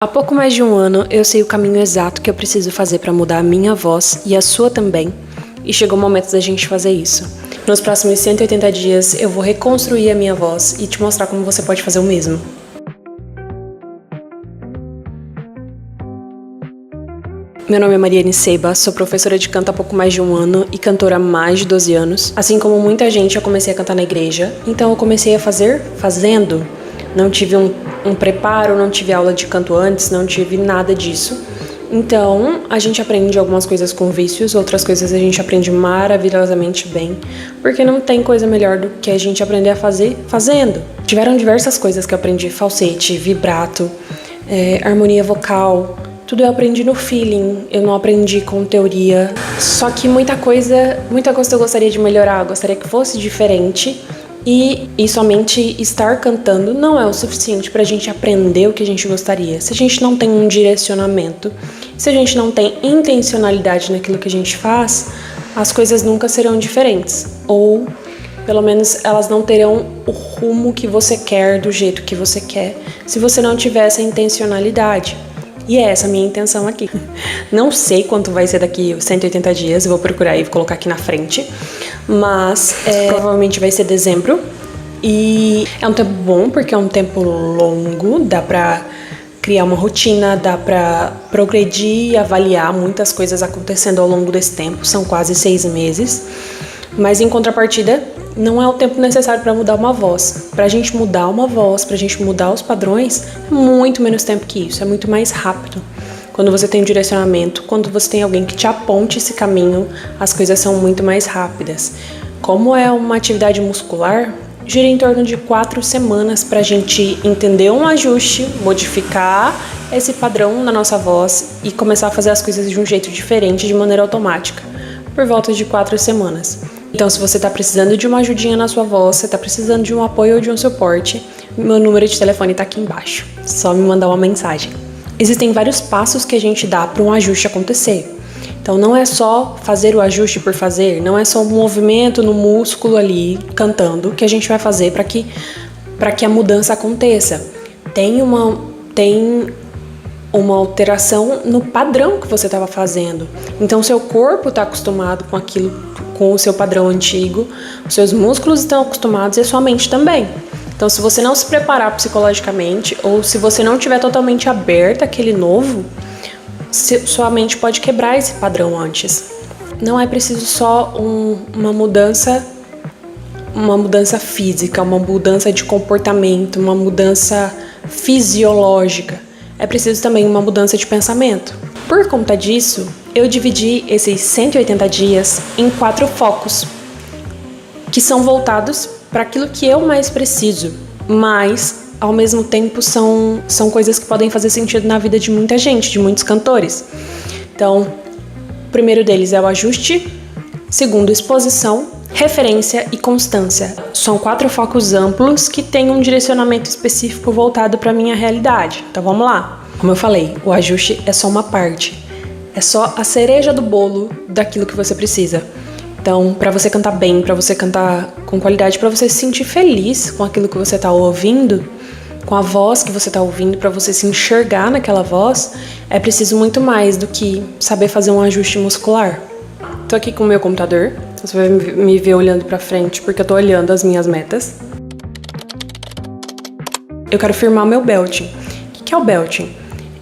Há pouco mais de um ano, eu sei o caminho exato que eu preciso fazer para mudar a minha voz e a sua também, e chegou o momento da gente fazer isso. Nos próximos 180 dias, eu vou reconstruir a minha voz e te mostrar como você pode fazer o mesmo. Meu nome é Mariane Seiba, sou professora de canto há pouco mais de um ano e cantora há mais de 12 anos. Assim como muita gente, eu comecei a cantar na igreja, então eu comecei a fazer fazendo. Não tive um preparo, não tive aula de canto antes, não tive nada disso. Então, a gente aprende algumas coisas com vícios, outras coisas a gente aprende maravilhosamente bem, porque não tem coisa melhor do que a gente aprender a fazer fazendo. Tiveram diversas coisas que eu aprendi: falsete, vibrato, harmonia vocal. Tudo eu aprendi no feeling, eu não aprendi com teoria. Só que muita coisa eu gostaria de melhorar, eu gostaria que fosse diferente. E somente estar cantando não é o suficiente para a gente aprender o que a gente gostaria. Se a gente não tem um direcionamento, se a gente não tem intencionalidade naquilo que a gente faz, as coisas nunca serão diferentes. Ou, pelo menos, elas não terão o rumo que você quer, do jeito que você quer, se você não tiver essa intencionalidade. E é essa a minha intenção aqui. Não sei quanto vai ser daqui 180 dias, eu vou procurar e vou colocar aqui na frente. Mas provavelmente vai ser dezembro. E é um tempo bom, porque é um tempo longo, dá pra criar uma rotina, dá pra progredir e avaliar muitas coisas acontecendo ao longo desse tempo. São quase 6 meses. Mas em contrapartida, não é o tempo necessário para mudar uma voz. Pra gente mudar uma voz, pra gente mudar os padrões, é muito menos tempo que isso, é muito mais rápido. Quando você tem um direcionamento, quando você tem alguém que te aponte esse caminho, as coisas são muito mais rápidas. Como é uma atividade muscular, gira em torno de 4 semanas pra gente entender um ajuste, modificar esse padrão na nossa voz e começar a fazer as coisas de um jeito diferente, de maneira automática, por volta de 4 semanas. Então, se você está precisando de uma ajudinha na sua voz, você está precisando de um apoio ou de um suporte, meu número de telefone está aqui embaixo. Só me mandar uma mensagem. Existem vários passos que a gente dá para um ajuste acontecer. Então, não é só fazer o ajuste por fazer, não é só um movimento no músculo ali, cantando, que a gente vai fazer para que a mudança aconteça. Tem uma alteração no padrão que você estava fazendo. Então, seu corpo está acostumado com aquilo, com o seu padrão antigo, os seus músculos estão acostumados e a sua mente também. Então, se você não se preparar psicologicamente ou se você não estiver totalmente aberta àquele novo, sua mente pode quebrar esse padrão antes. Não é preciso só uma mudança física, uma mudança de comportamento, uma mudança fisiológica. É preciso também uma mudança de pensamento. Por conta disso, eu dividi esses 180 dias em 4 focos, que são voltados para aquilo que eu mais preciso, mas, ao mesmo tempo, são coisas que podem fazer sentido na vida de muita gente, de muitos cantores. Então, o primeiro deles é o ajuste, segundo, exposição, referência e constância. São 4 focos amplos que têm um direcionamento específico voltado para a minha realidade. Então vamos lá. Como eu falei, o ajuste é só uma parte. É só a cereja do bolo daquilo que você precisa. Então, para você cantar bem, para você cantar com qualidade, para você se sentir feliz com aquilo que você está ouvindo, com a voz que você está ouvindo, para você se enxergar naquela voz, é preciso muito mais do que saber fazer um ajuste muscular. Tô aqui com o meu computador. Você vai me ver olhando pra frente porque eu tô olhando as minhas metas. Eu quero firmar meu belting. O que é o belting?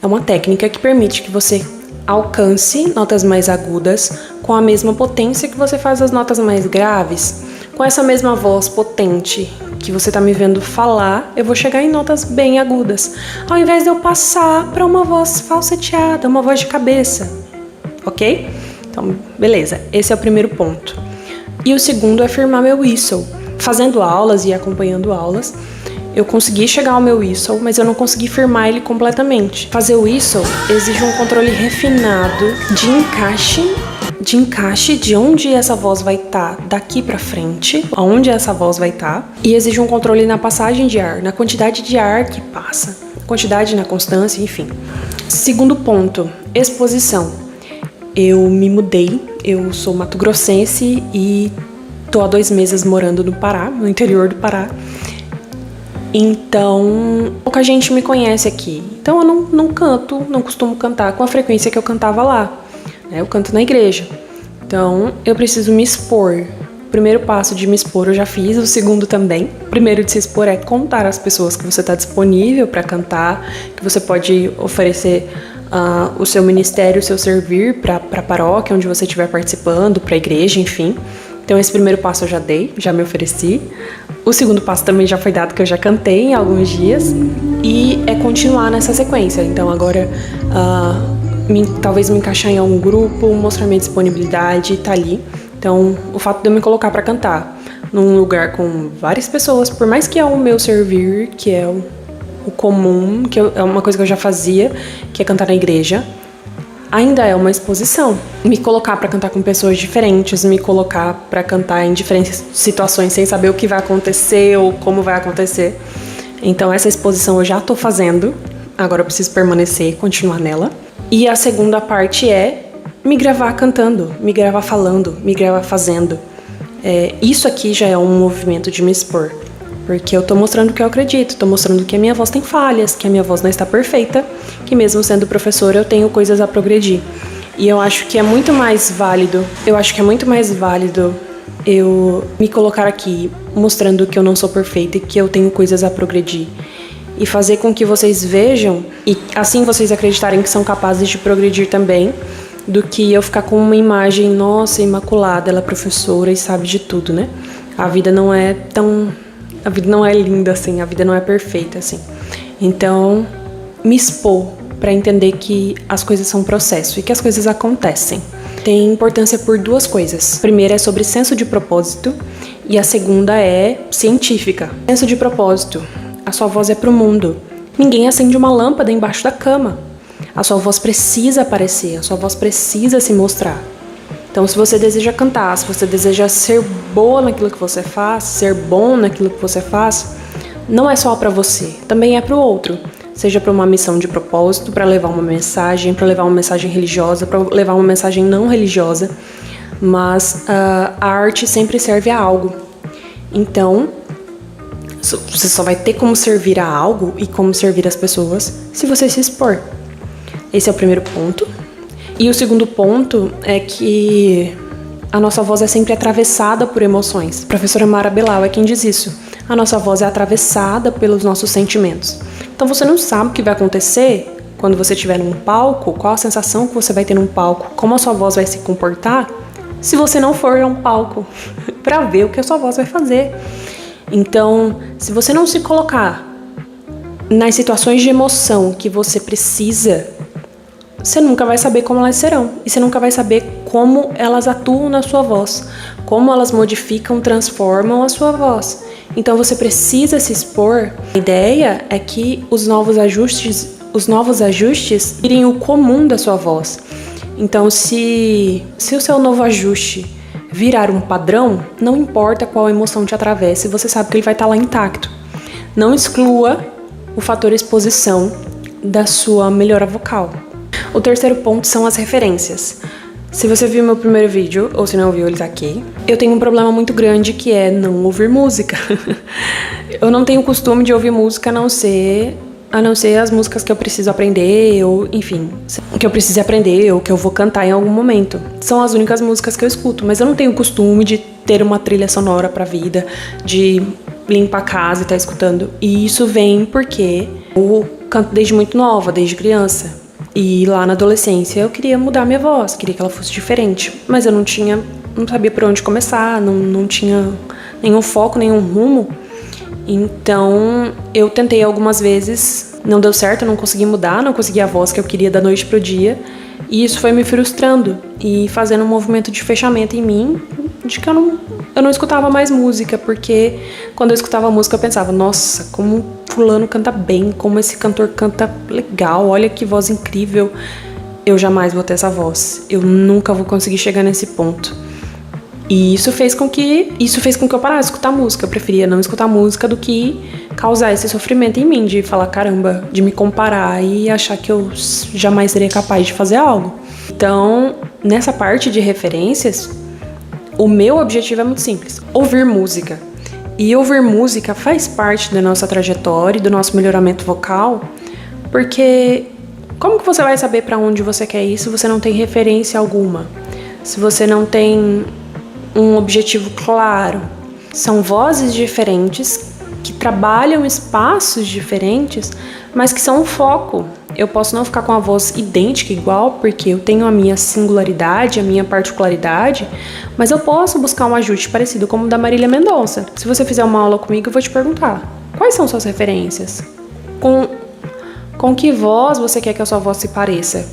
É uma técnica que permite que você alcance notas mais agudas com a mesma potência que você faz as notas mais graves. Com essa mesma voz potente que você tá me vendo falar, eu vou chegar em notas bem agudas, ao invés de eu passar para uma voz falseteada, uma voz de cabeça. Ok? Então, beleza. Esse é o primeiro ponto. E o segundo é firmar meu whistle. Fazendo aulas e acompanhando aulas, eu consegui chegar ao meu whistle, mas eu não consegui firmar ele completamente. Fazer o whistle exige um controle refinado de encaixe de onde essa voz vai estar daqui pra frente, aonde essa voz vai estar, e exige um controle na passagem de ar, na quantidade de ar que passa, quantidade na constância, enfim. Segundo ponto, exposição. Eu me mudei, eu sou mato-grossense e tô há 2 meses morando no Pará, no interior do Pará. Então, pouca gente me conhece aqui. Então eu não canto, não costumo cantar com a frequência que eu cantava lá, né? Eu canto na igreja. Então, eu preciso me expor. O primeiro passo de me expor eu já fiz, o segundo também. O primeiro de se expor é contar às pessoas que você está disponível para cantar, que você pode oferecer o seu ministério, o seu servir para a paróquia onde você estiver participando, para a igreja, enfim. Então esse primeiro passo eu já dei, já me ofereci. O segundo passo também já foi dado, que eu já cantei em alguns dias. E é continuar nessa sequência. Então agora talvez me encaixar em algum grupo, mostrar minha disponibilidade, tá ali. Então, o fato de eu me colocar para cantar num lugar com várias pessoas, por mais que é o meu servir, que é o comum, que é uma coisa que eu já fazia, que é cantar na igreja, ainda é uma exposição. Me colocar para cantar com pessoas diferentes, me colocar para cantar em diferentes situações sem saber o que vai acontecer ou como vai acontecer. Então, essa exposição eu já tô fazendo, agora eu preciso permanecer e continuar nela. E a segunda parte é me gravar cantando, me gravar falando, me gravar fazendo. Isso aqui já é um movimento de me expor, porque eu tô mostrando que eu acredito, tô mostrando que a minha voz tem falhas, que a minha voz não está perfeita, que mesmo sendo professora eu tenho coisas a progredir. E eu acho que é muito mais válido, eu me colocar aqui mostrando que eu não sou perfeita e que eu tenho coisas a progredir. E fazer com que vocês vejam, e assim vocês acreditarem que são capazes de progredir também, do que eu ficar com uma imagem, nossa, imaculada, ela é professora e sabe de tudo, né? A vida não é linda assim, a vida não é perfeita assim. Então, me expor para entender que as coisas são um processo e que as coisas acontecem. Tem importância por duas coisas. A primeira é sobre senso de propósito e a segunda é científica. Senso de propósito. A sua voz é pro mundo. Ninguém acende uma lâmpada embaixo da cama. A sua voz precisa aparecer, a sua voz precisa se mostrar. Então, se você deseja cantar, se você deseja ser boa naquilo que você faz, ser bom naquilo que você faz, não é só para você, também é para o outro. Seja para uma missão de propósito, para levar uma mensagem, para levar uma mensagem religiosa, para levar uma mensagem não religiosa, mas a arte sempre serve a algo. Então, você só vai ter como servir a algo e como servir as pessoas se você se expor. Esse é o primeiro ponto. E o segundo ponto é que a nossa voz é sempre atravessada por emoções. A professora Mara Belau é quem diz isso. A nossa voz é atravessada pelos nossos sentimentos. Então você não sabe o que vai acontecer quando você estiver num palco, qual a sensação que você vai ter num palco, como a sua voz vai se comportar, se você não for a um palco para ver o que a sua voz vai fazer. Então, se você não se colocar nas situações de emoção que você precisa, você nunca vai saber como elas serão. E você nunca vai saber como elas atuam na sua voz, como elas modificam, transformam a sua voz. Então você precisa se expor. A ideia é que os novos ajustes irem o comum da sua voz. Então se o seu novo ajuste virar um padrão, não importa qual emoção te atravesse, você sabe que ele vai estar lá intacto. Não exclua o fator exposição da sua melhora vocal. O terceiro ponto são as referências. Se você viu meu primeiro vídeo, ou se não viu, ele tá aqui. Eu tenho um problema muito grande que é não ouvir música. Eu não tenho costume de ouvir música a não ser as músicas que eu preciso aprender, ou enfim, que eu preciso aprender, ou que eu vou cantar em algum momento. São as únicas músicas que eu escuto, mas eu não tenho costume de ter uma trilha sonora pra vida, de limpar a casa e estar escutando. E isso vem porque eu canto desde muito nova, desde criança. E lá na adolescência eu queria mudar minha voz, queria que ela fosse diferente. Mas eu não sabia por onde começar, não tinha nenhum foco, nenhum rumo. Então eu tentei algumas vezes, não deu certo, eu não consegui mudar, não consegui a voz que eu queria da noite pro dia. E isso foi me frustrando e fazendo um movimento de fechamento em mim, de que eu não escutava mais música, porque quando eu escutava música eu pensava, nossa, como fulano canta bem, como esse cantor canta legal, olha que voz incrível. Eu jamais vou ter essa voz, eu nunca vou conseguir chegar nesse ponto. E isso fez com que eu parasse de escutar música. Eu preferia não escutar música do que causar esse sofrimento em mim, de falar, caramba, de me comparar e achar que eu jamais seria capaz de fazer algo. Então, nessa parte de referências, o meu objetivo é muito simples: ouvir música. E ouvir música faz parte da nossa trajetória e do nosso melhoramento vocal, porque como que você vai saber para onde você quer ir se você não tem referência alguma? Se você não tem um objetivo claro? São vozes diferentes que trabalham espaços diferentes, mas que são um foco. Eu posso não ficar com a voz idêntica igual, porque eu tenho a minha singularidade, a minha particularidade, mas eu posso buscar um ajuste parecido como o da Marília Mendonça. Se você fizer uma aula comigo, eu vou te perguntar: quais são suas referências? Com que voz você quer que a sua voz se pareça?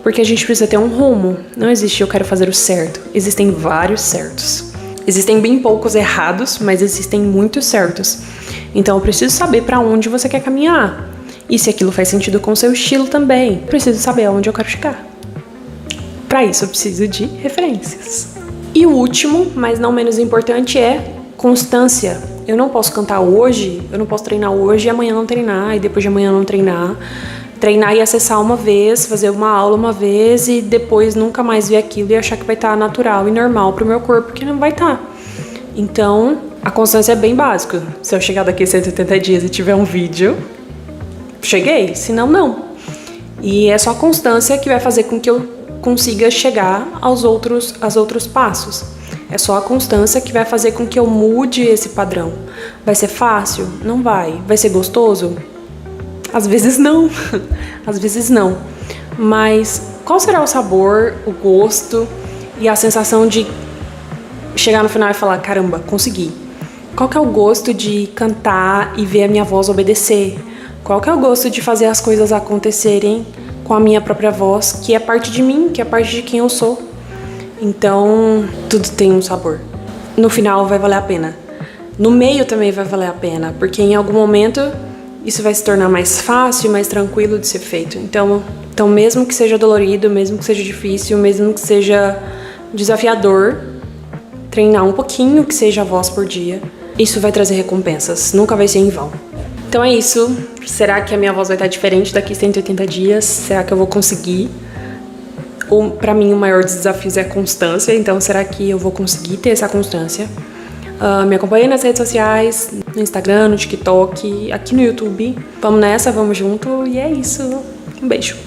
Porque a gente precisa ter um rumo. Não existe eu quero fazer o certo. Existem vários certos. Existem bem poucos errados, mas existem muitos certos. Então eu preciso saber para onde você quer caminhar. E se aquilo faz sentido com o seu estilo também. Preciso saber aonde eu quero chegar. Para isso eu preciso de referências. E o último, mas não menos importante, é constância. Eu não posso cantar hoje, eu não posso treinar hoje e amanhã não treinar, e depois de amanhã não treinar. Treinar e acessar uma vez, fazer uma aula uma vez e depois nunca mais ver aquilo e achar que vai estar natural e normal pro meu corpo, que não vai estar. Então, a constância é bem básica. Se eu chegar daqui a 180 dias e tiver um vídeo, cheguei, senão não. E é só a constância que vai fazer com que eu consiga chegar aos outros passos. É só a constância que vai fazer com que eu mude esse padrão. Vai ser fácil? Não vai. Vai ser gostoso? Às vezes não. Às vezes não. Mas qual será o sabor, o gosto e a sensação de chegar no final e falar: caramba, consegui? Qual que é o gosto de cantar e ver a minha voz obedecer? Qual que é o gosto de fazer as coisas acontecerem com a minha própria voz, que é parte de mim, que é parte de quem eu sou? Então, tudo tem um sabor. No final vai valer a pena. No meio também vai valer a pena, porque em algum momento isso vai se tornar mais fácil e mais tranquilo de ser feito. Então mesmo que seja dolorido, mesmo que seja difícil, mesmo que seja desafiador, treinar um pouquinho, que seja a voz por dia, isso vai trazer recompensas, nunca vai ser em vão. Então é isso. Será que a minha voz vai estar diferente daqui a 180 dias? Será que eu vou conseguir? Pra mim o maior desafio é a constância, então será que eu vou conseguir ter essa constância? Me acompanhe nas redes sociais, no Instagram, no TikTok, aqui no YouTube. Vamos nessa, vamos junto e é isso. Um beijo.